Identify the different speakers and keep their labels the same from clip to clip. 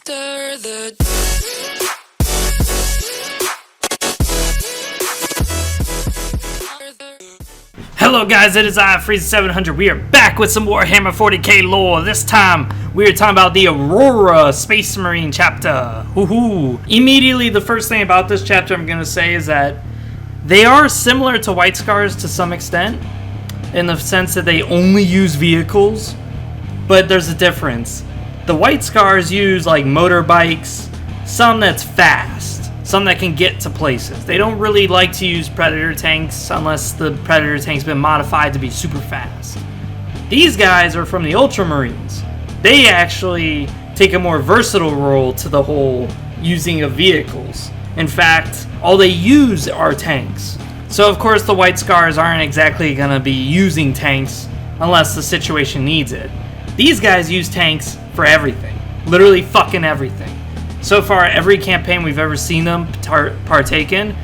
Speaker 1: After the
Speaker 2: Hello guys, it is I, Freeze700. We are back with some Warhammer 40K lore. This time, we are talking about the Aurora Space Marine chapter. Woohoo! Immediately, the first thing about this chapter I'm going to say is that they are similar to White Scars to some extent, in the sense that they only use vehicles, but there's a difference. The White Scars use like motorbikes, some that's fast, some that can get to places. They don't really like to use Predator tanks unless the Predator tank's been modified to be super fast. These guys are from the Ultramarines. They actually take a more versatile role to the whole using of vehicles. In fact, all they use are tanks. So of course the White Scars aren't exactly going to be using tanks unless the situation needs it. These guys use tanks for everything. Literally fucking everything. So far, every campaign we've ever seen them partake in,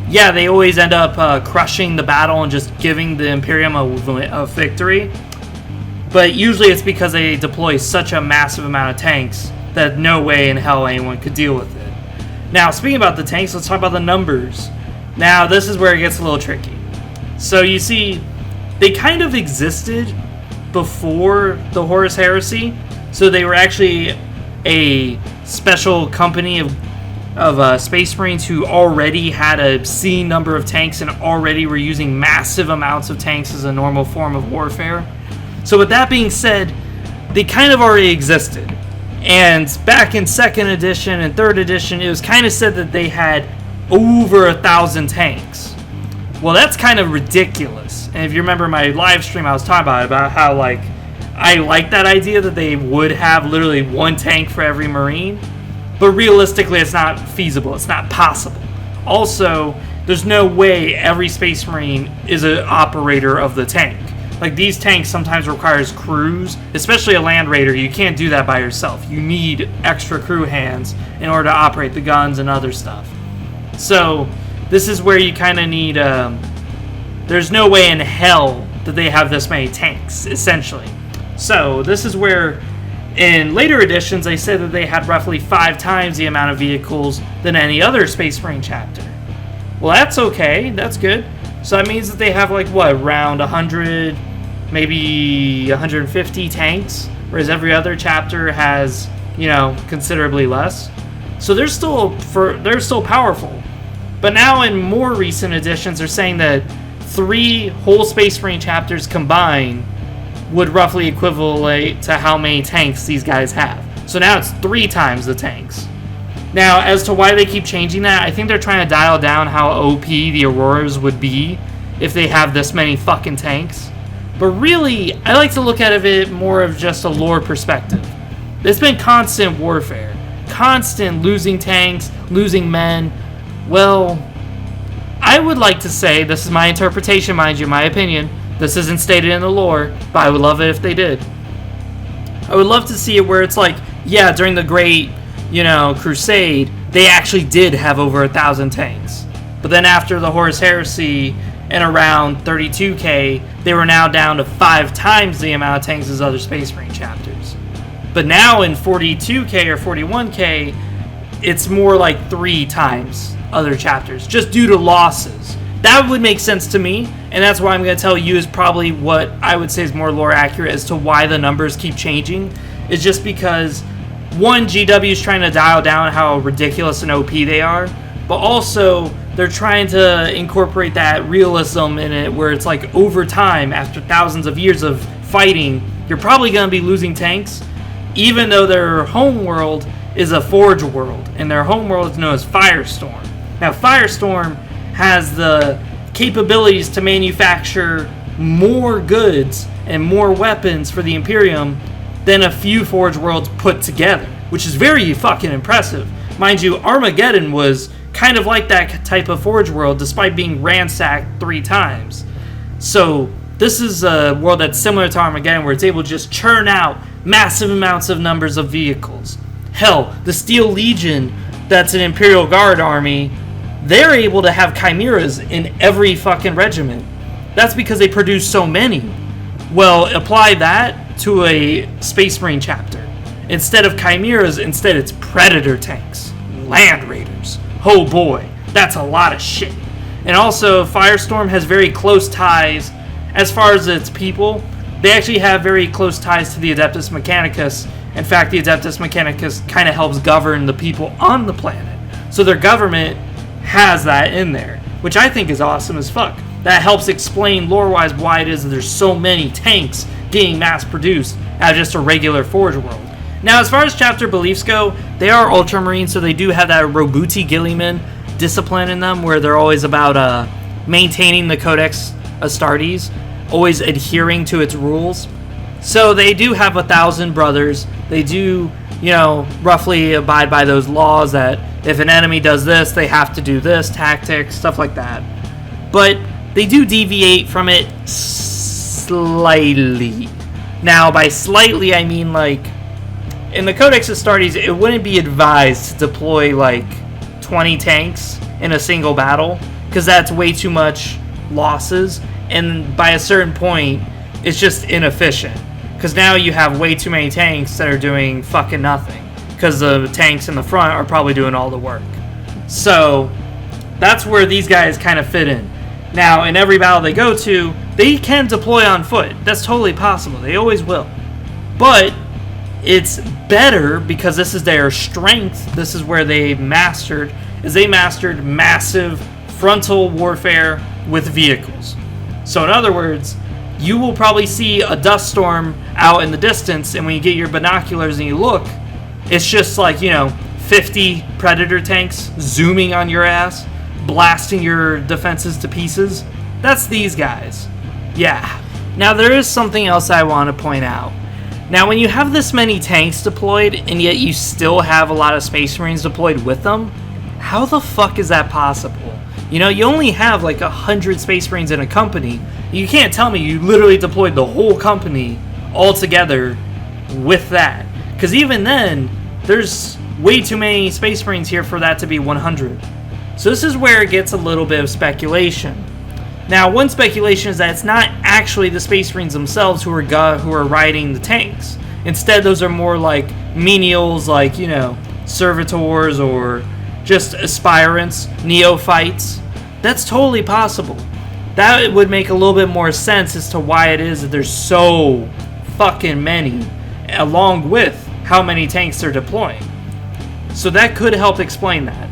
Speaker 2: yeah, they always end up crushing the battle and just giving the Imperium a victory. But usually it's because they deploy such a massive amount of tanks that no way in hell anyone could deal with it. Now, speaking about the tanks, let's talk about the numbers. Now, this is where it gets a little tricky. So you see, they kind of existed before the Horus Heresy. So they were actually a special company of Space Marines who already had a obscene number of tanks and already were using massive amounts of tanks as a normal form of warfare. So with that being said, they kind of already existed. And back in 2nd edition and 3rd edition, it was kind of said that they had over 1,000 tanks. Well, that's kind of ridiculous. And if you remember my live stream, I was talking about how, like, I like that idea that they would have literally one tank for every Marine. But realistically, it's not feasible. It's not possible. Also, there's no way every Space Marine is an operator of the tank. Like, these tanks sometimes requires crews, especially a Land Raider. You can't do that by yourself. You need extra crew hands in order to operate the guns and other stuff. So, this is where you kind of need... there's no way in hell that they have this many tanks, essentially. So, this is where, in later editions, they said that they had roughly 5 times the amount of vehicles than any other Space Marine chapter. Well, that's okay. That's good. So that means that they have, like, what, around 100, maybe 150 tanks, whereas every other chapter has, you know, considerably less. So they're still powerful. But now in more recent editions, they're saying that 3 whole Space Marine chapters combined would roughly equivalent to how many tanks these guys have. So now it's 3 times the tanks. Now, as to why they keep changing that, I think they're trying to dial down how OP the Auroras would be if they have this many fucking tanks. But really, I like to look at it more of just a lore perspective. It's been constant warfare. Constant losing tanks, losing men. Well, I would like to say, this is my interpretation, mind you, my opinion. This isn't stated in the lore, but I would love it if they did. I would love to see it where it's like, yeah, during the Great, Crusade, they actually did have over 1,000 tanks. But then after the Horus Heresy and around 32K, they were now down to 5 times the amount of tanks as other Space Marine chapters. But now in 42K or 41K, it's more like 3 times other chapters, just due to losses. That would make sense to me, and that's why I'm going to tell you is probably what I would say is more lore accurate as to why the numbers keep changing. It's just because, one, GW is trying to dial down how ridiculous and OP they are, but also they're trying to incorporate that realism in it where it's like over time, after thousands of years of fighting, you're probably going to be losing tanks, even though their home world is a Forge world, and their home world is known as Firestorm. Now, Firestorm has the capabilities to manufacture more goods and more weapons for the Imperium than a few Forge worlds put together, which is very fucking impressive. Mind you, Armageddon was kind of like that type of Forge world, despite being ransacked 3 times. So this is a world that's similar to Armageddon, where it's able to just churn out massive amounts of numbers of vehicles. Hell, the Steel Legion, that's an Imperial Guard army, they're able to have chimeras in every fucking regiment. That's because they produce so many. Well, apply that to a Space Marine chapter. Instead of chimeras, instead it's predator tanks. Land raiders. Oh boy, that's a lot of shit. And also, Firestorm has very close ties, as far as its people, they actually have very close ties to the Adeptus Mechanicus. In fact, the Adeptus Mechanicus kind of helps govern the people on the planet. So their government has that in there, which I think is awesome as fuck. That helps explain lore-wise why it is that there's so many tanks being mass-produced out of just a regular Forge world. Now, as far as chapter beliefs go, they are Ultramarine, so they do have that Robuti Gilliman discipline in them, where they're always about maintaining the Codex Astartes, always adhering to its rules. So they do have 1,000 brothers. They do, roughly abide by those laws that if an enemy does this, they have to do this, tactics, stuff like that. But they do deviate from it slightly. Now, by slightly, I mean, like, in the Codex Astartes, it wouldn't be advised to deploy, like, 20 tanks in a single battle, because that's way too much losses, and by a certain point, it's just inefficient. Because now you have way too many tanks that are doing fucking nothing, because the tanks in the front are probably doing all the work. So, that's where these guys kind of fit in. Now, in every battle they go to, they can deploy on foot. That's totally possible. They always will. But it's better because this is their strength. This is where they mastered massive frontal warfare with vehicles. So in other words, you will probably see a dust storm out in the distance, and when you get your binoculars and you look, it's just like, 50 Predator tanks zooming on your ass, blasting your defenses to pieces. That's these guys. Yeah. Now there is something else I want to point out. Now when you have this many tanks deployed, and yet you still have a lot of Space Marines deployed with them, how the fuck is that possible? You only have like 100 Space Marines in a company. You can't tell me you literally deployed the whole company all together with that. Because even then, there's way too many Space Marines here for that to be 100. So this is where it gets a little bit of speculation. Now, one speculation is that it's not actually the Space Marines themselves who are riding the tanks. Instead, those are more like menials, like, servitors or just aspirants, neophytes. That's totally possible. That would make a little bit more sense as to why it is that there's so fucking many, along with how many tanks they're deploying. So that could help explain that.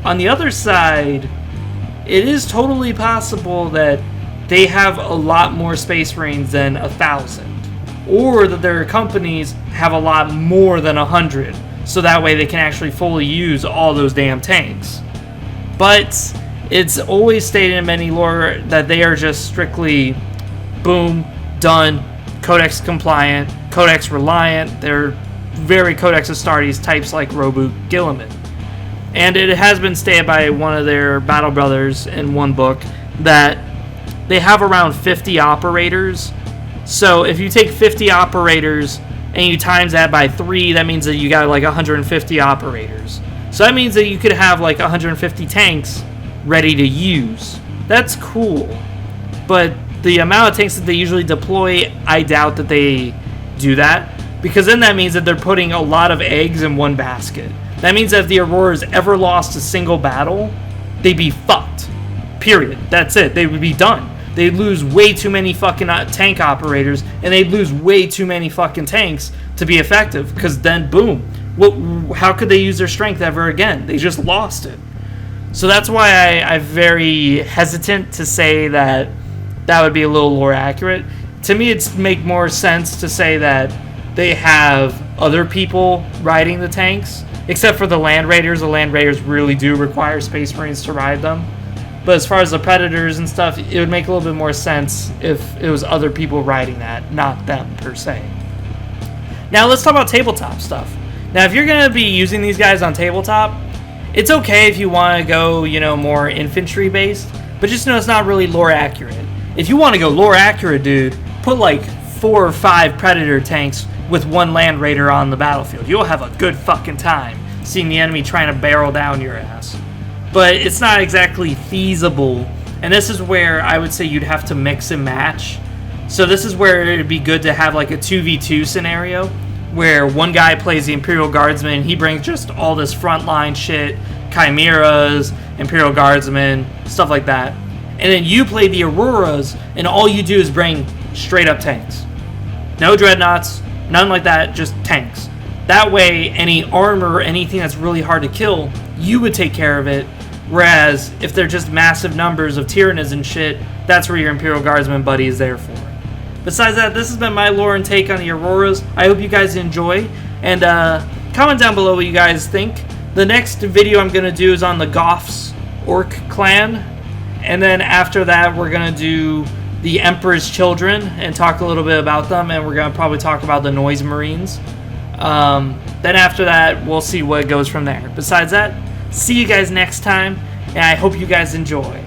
Speaker 2: On the other side, it is totally possible that they have a lot more Space Marines than 1,000. Or that their companies have a lot more than 100. So that way they can actually fully use all those damn tanks. But it's always stated in many lore that they are just strictly, boom, done, Codex compliant, Codex reliant. They're very Codex Astartes types like Robu Gilliman. And it has been stated by one of their battle brothers in one book that they have around 50 operators. So if you take 50 operators and you times that by 3, that means that you got like 150 operators. So that means that you could have like 150 tanks ready to use. That's cool. But the amount of tanks that they usually deploy, I doubt that they do that. Because then that means that they're putting a lot of eggs in one basket. That means that if the Auroras ever lost a single battle, they'd be fucked. Period. That's it. They would be done. They'd lose way too many fucking tank operators, and they'd lose way too many fucking tanks to be effective, because then, boom. How could they use their strength ever again? They just lost it. So that's why I'm very hesitant to say that that would be a little lore accurate. To me, it'd make more sense to say that they have other people riding the tanks, except for the Land Raiders. The Land Raiders really do require Space Marines to ride them. But as far as the Predators and stuff, it would make a little bit more sense if it was other people riding that, not them per se. Now let's talk about tabletop stuff. Now if you're going to be using these guys on tabletop, it's okay if you want to go, more infantry based, but just know it's not really lore accurate. If you want to go lore accurate, dude, put like 4 or 5 Predator tanks with 1 Land Raider on the battlefield. You'll have a good fucking time seeing the enemy trying to barrel down your ass. But it's not exactly feasible, and this is where I would say you'd have to mix and match. So this is where it'd be good to have like a 2v2 scenario, where one guy plays the Imperial Guardsman. He brings just all this frontline shit, Chimeras, Imperial Guardsmen, stuff like that. And then you play the Auroras, and all you do is bring straight up tanks. No dreadnoughts, none like that, just tanks. That way, any armor or anything that's really hard to kill, you would take care of it. Whereas, if they're just massive numbers of Tyrannids and shit, that's where your Imperial Guardsman buddy is there for. Besides that, this has been my lore and take on the Auroras. I hope you guys enjoy, and comment down below what you guys think. The next video I'm going to do is on the Goths Orc clan, and then after that we're going to do the Emperor's Children and talk a little bit about them, and we're going to probably talk about the Noise Marines. Then after that, we'll see what goes from there. Besides that, see you guys next time, and I hope you guys enjoy.